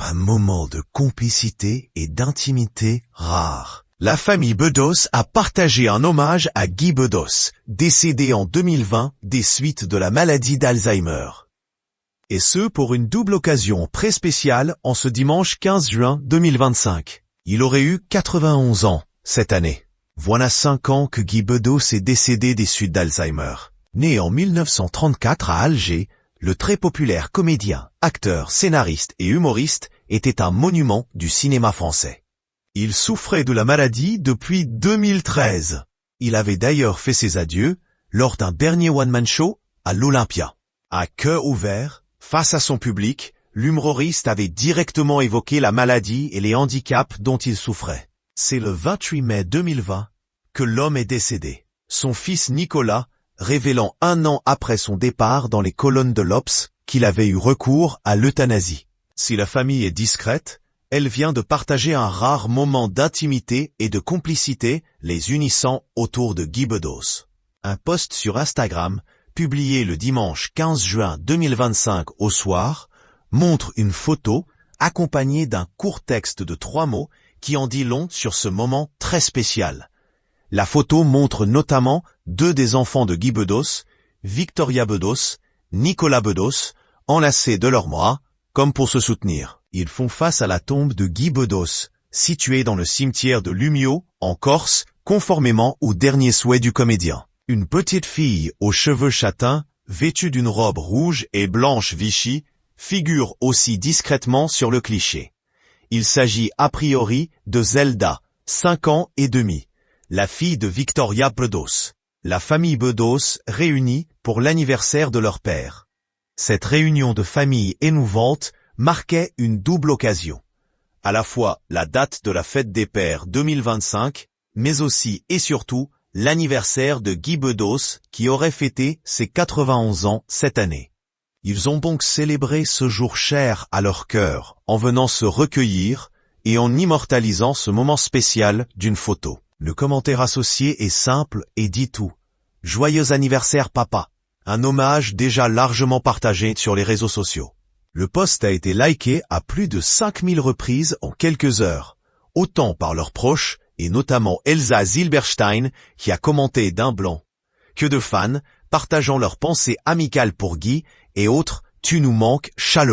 Un moment de complicité et d'intimité rare. La famille Bedos a partagé un hommage à Guy Bedos, décédé en 2020 des suites de la maladie d'Alzheimer. Et ce pour une double occasion très spéciale en ce dimanche 15 juin 2025. Il aurait eu 91 ans cette année. Voilà 5 ans que Guy Bedos est décédé des suites d'Alzheimer. Né en 1934 à Alger, le très populaire comédien, acteur, scénariste et humoriste était un monument du cinéma français. Il souffrait de la maladie depuis 2013. Il avait d'ailleurs fait ses adieux lors d'un dernier one-man show à l'Olympia. À cœur ouvert, face à son public, l'humoriste avait directement évoqué la maladie et les handicaps dont il souffrait. C'est le 28 mai 2020 que l'homme est décédé. Son fils Nicolas, révélant 1 an après son départ dans les colonnes de l'Obs qu'il avait eu recours à l'euthanasie. Si la famille est discrète, elle vient de partager un rare moment d'intimité et de complicité les unissant autour de Guy Bedos. Un post sur Instagram, publié le dimanche 15 juin 2025 au soir, montre une photo accompagnée d'un court texte de 3 mots qui en dit long sur ce moment très spécial. La photo montre notamment 2 des enfants de Guy Bedos, Victoria Bedos, Nicolas Bedos, enlacés de leurs bras, comme pour se soutenir. Ils font face à la tombe de Guy Bedos, située dans le cimetière de Lumio, en Corse, conformément au dernier souhait du comédien. Une petite fille aux cheveux châtains, vêtue d'une robe rouge et blanche Vichy, figure aussi discrètement sur le cliché. Il s'agit a priori de Zelda, 5 ans et demi, la fille de Victoria Bedos. La famille Bedos réunie pour l'anniversaire de leur père. Cette réunion de famille émouvante marquait une double occasion. À la fois la date de la fête des pères 2025, mais aussi et surtout l'anniversaire de Guy Bedos qui aurait fêté ses 91 ans cette année. Ils ont donc célébré ce jour cher à leur cœur en venant se recueillir et en immortalisant ce moment spécial d'une photo. Le commentaire associé est simple et dit tout. Joyeux anniversaire papa. Un hommage déjà largement partagé sur les réseaux sociaux. Le post a été liké à plus de 5000 reprises en quelques heures, autant par leurs proches, et notamment Elsa Zilberstein, qui a commenté d'un blanc, que de fans, partageant leurs pensées amicales pour Guy, et autres « Tu nous manques chaleureux ».